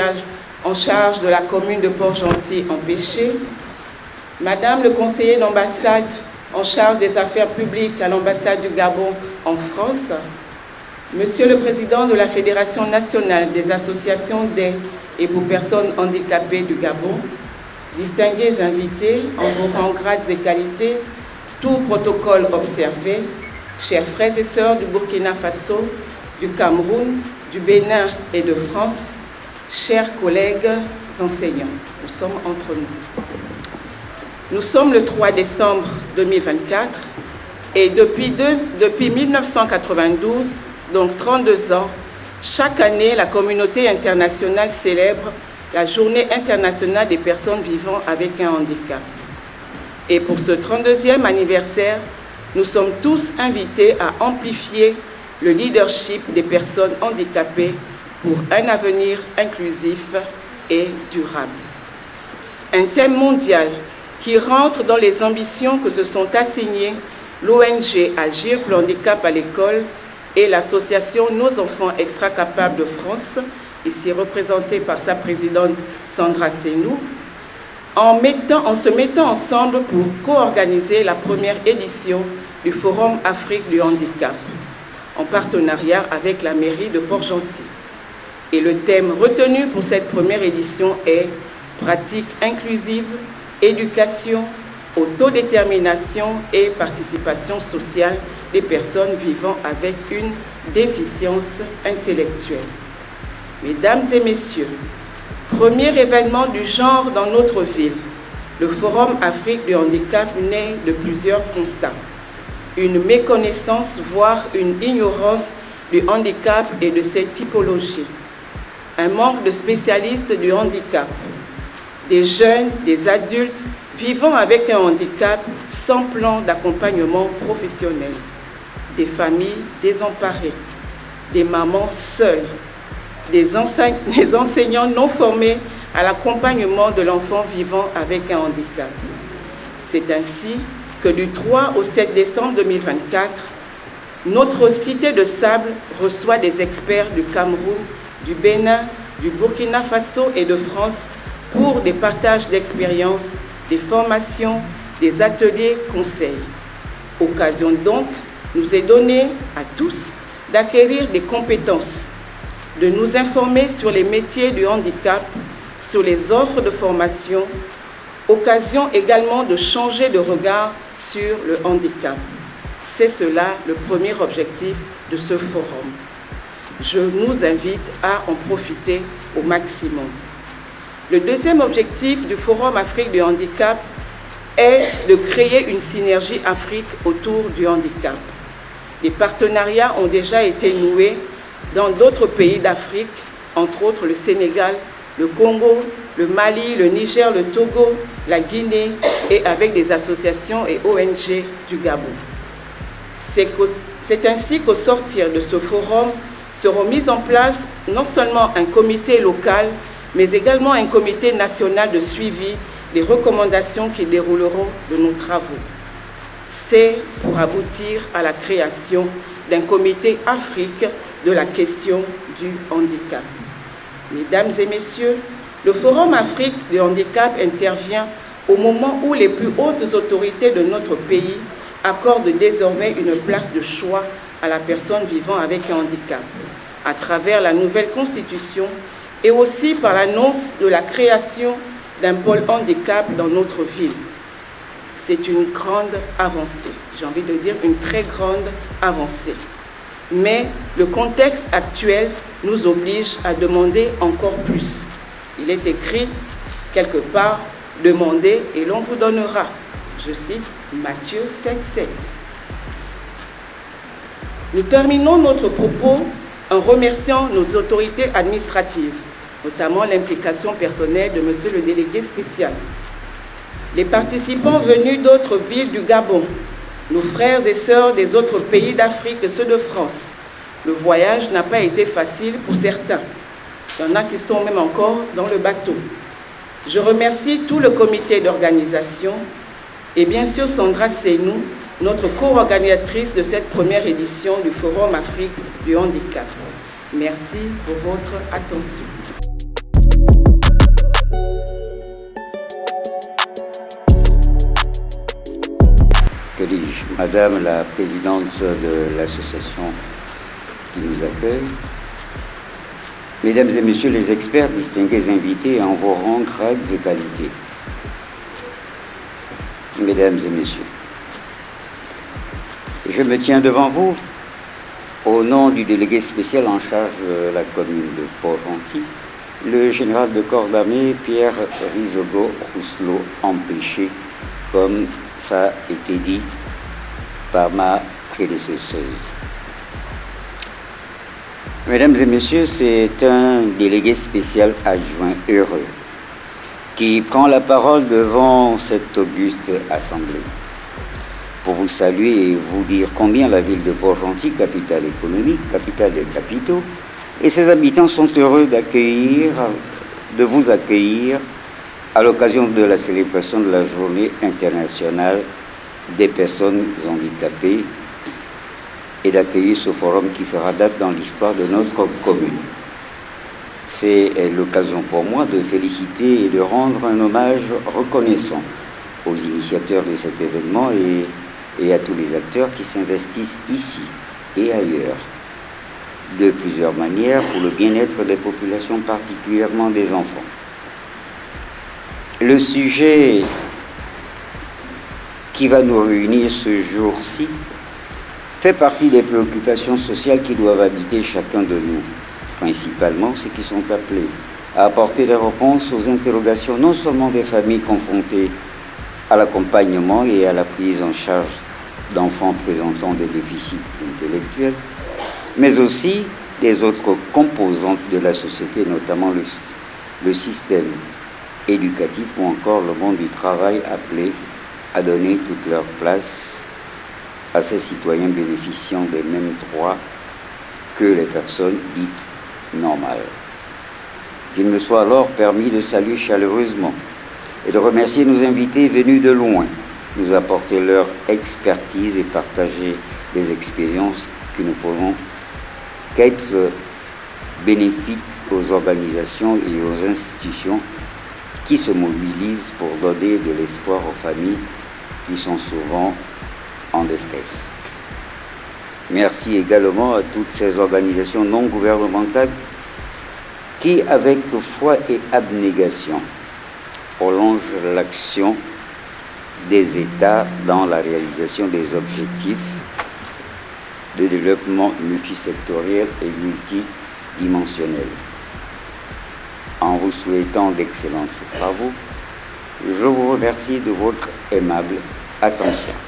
social en charge de la commune de Port-Gentil empêché, Madame le conseiller d'ambassade en charge des affaires publiques à l'ambassade du Gabon en France, Monsieur le Président de la Fédération nationale des associations d'aide et pour personnes handicapées du Gabon, distingués invités en vos rangs, grades et qualités, tout protocole observé, chers frères et sœurs du Burkina Faso, du Cameroun, du Bénin et de France, chers collègues enseignants, nous sommes entre nous. Nous sommes le 3 décembre 2024 et depuis 1992, donc 32 ans, chaque année, la communauté internationale célèbre la Journée internationale des personnes vivant avec un handicap. Et pour ce 32e anniversaire, nous sommes tous invités à amplifier le leadership des personnes handicapées pour un avenir inclusif et durable. Un thème mondial qui rentre dans les ambitions que se sont assignées l'ONG Agir pour le handicap à l'école et l'association Nos enfants extra-capables de France, ici représentée par sa présidente Sandra Senou, en se mettant ensemble pour co-organiser la première édition du Forum Afrique du handicap, en partenariat avec la mairie de Port-Gentil. Et le thème retenu pour cette première édition est « Pratique inclusive, éducation, autodétermination et participation sociale des personnes vivant avec une déficience intellectuelle ». Mesdames et messieurs, premier événement du genre dans notre ville, le Forum Afrique du handicap naît de plusieurs constats. Une méconnaissance, voire une ignorance du handicap et de ses typologies. Un manque de spécialistes du handicap. Des jeunes, des adultes vivant avec un handicap sans plan d'accompagnement professionnel. Des familles désemparées. Des mamans seules. Des enseignants non formés à l'accompagnement de l'enfant vivant avec un handicap. C'est ainsi que du 3 au 7 décembre 2024, notre cité de sable reçoit des experts du Cameroun, du Bénin, du Burkina Faso et de France pour des partages d'expériences, des formations, des ateliers conseils. Occasion donc nous est donnée à tous d'acquérir des compétences, de nous informer sur les métiers du handicap, sur les offres de formation, occasion également de changer de regard sur le handicap. C'est cela le premier objectif de ce forum. Je nous invite à en profiter au maximum. Le deuxième objectif du Forum Afrique du handicap est de créer une synergie Afrique autour du handicap. Des partenariats ont déjà été noués dans d'autres pays d'Afrique, entre autres le Sénégal, le Congo, le Mali, le Niger, le Togo, la Guinée et avec des associations et ONG du Gabon. C'est ainsi qu'au sortir de ce forum seront mis en place non seulement un comité local, mais également un comité national de suivi des recommandations qui dérouleront de nos travaux. C'est pour aboutir à la création d'un comité Afrique de la question du handicap. Mesdames et messieurs, le Forum Afrique du handicap intervient au moment où les plus hautes autorités de notre pays accordent désormais une place de choix à la personne vivant avec un handicap, à travers la nouvelle constitution et aussi par l'annonce de la création d'un pôle handicap dans notre ville. C'est une grande avancée, j'ai envie de dire une très grande avancée. Mais le contexte actuel nous oblige à demander encore plus. Il est écrit quelque part, demandez et l'on vous donnera. Je cite Matthieu 7,7. Nous terminons notre propos en remerciant nos autorités administratives, notamment l'implication personnelle de Monsieur le délégué spécial. Les participants venus d'autres villes du Gabon, nos frères et sœurs des autres pays d'Afrique et ceux de France. Le voyage n'a pas été facile pour certains. Il y en a qui sont même encore dans le bateau. Je remercie tout le comité d'organisation et bien sûr Sandra Senou, notre co-organisatrice de cette première édition du Forum Afrique du handicap. Merci pour votre attention. Madame la présidente de l'association qui nous accueille, Mesdames et Messieurs les experts, distingués invités en vos rangs, grades et qualités, Mesdames et Messieurs, je me tiens devant vous au nom du délégué spécial en charge de la commune de Port-Gentil, le général de corps d'armée Pierre Rizogo-Rousselot, empêché, comme ça a été dit par ma prédécesseuse. Mesdames et Messieurs, c'est un délégué spécial adjoint heureux qui prend la parole devant cette auguste assemblée pour vous saluer et vous dire combien la ville de Port-Gentil, capitale économique, capitale des capitaux, et ses habitants sont heureux de vous accueillir à l'occasion de la célébration de la Journée internationale des personnes handicapées et d'accueillir ce forum qui fera date dans l'histoire de notre commune. C'est l'occasion pour moi de féliciter et de rendre un hommage reconnaissant aux initiateurs de cet événement et à tous les acteurs qui s'investissent ici et ailleurs de plusieurs manières pour le bien-être des populations, particulièrement des enfants. Le sujet qui va nous réunir ce jour-ci fait partie des préoccupations sociales qui doivent habiter chacun de nous, principalement ceux qui sont appelés à apporter des réponses aux interrogations non seulement des familles confrontées à l'accompagnement et à la prise en charge d'enfants présentant des déficits intellectuels, mais aussi des autres composantes de la société, notamment le système éducatif ou encore le monde du travail appelé à donner toute leur place à ces citoyens bénéficiant des mêmes droits que les personnes dites normales. Qu'il me soit alors permis de saluer chaleureusement et de remercier nos invités venus de loin, nous apporter leur expertise et partager des expériences qui ne pourront qu'être bénéfiques aux organisations et aux institutions qui se mobilisent pour donner de l'espoir aux familles qui sont souvent en détresse. Merci également à toutes ces organisations non gouvernementales qui, avec foi et abnégation, prolongent l'action des États dans la réalisation des objectifs de développement multisectoriel et multidimensionnel. En vous souhaitant d'excellents travaux, je vous remercie de votre aimable attention.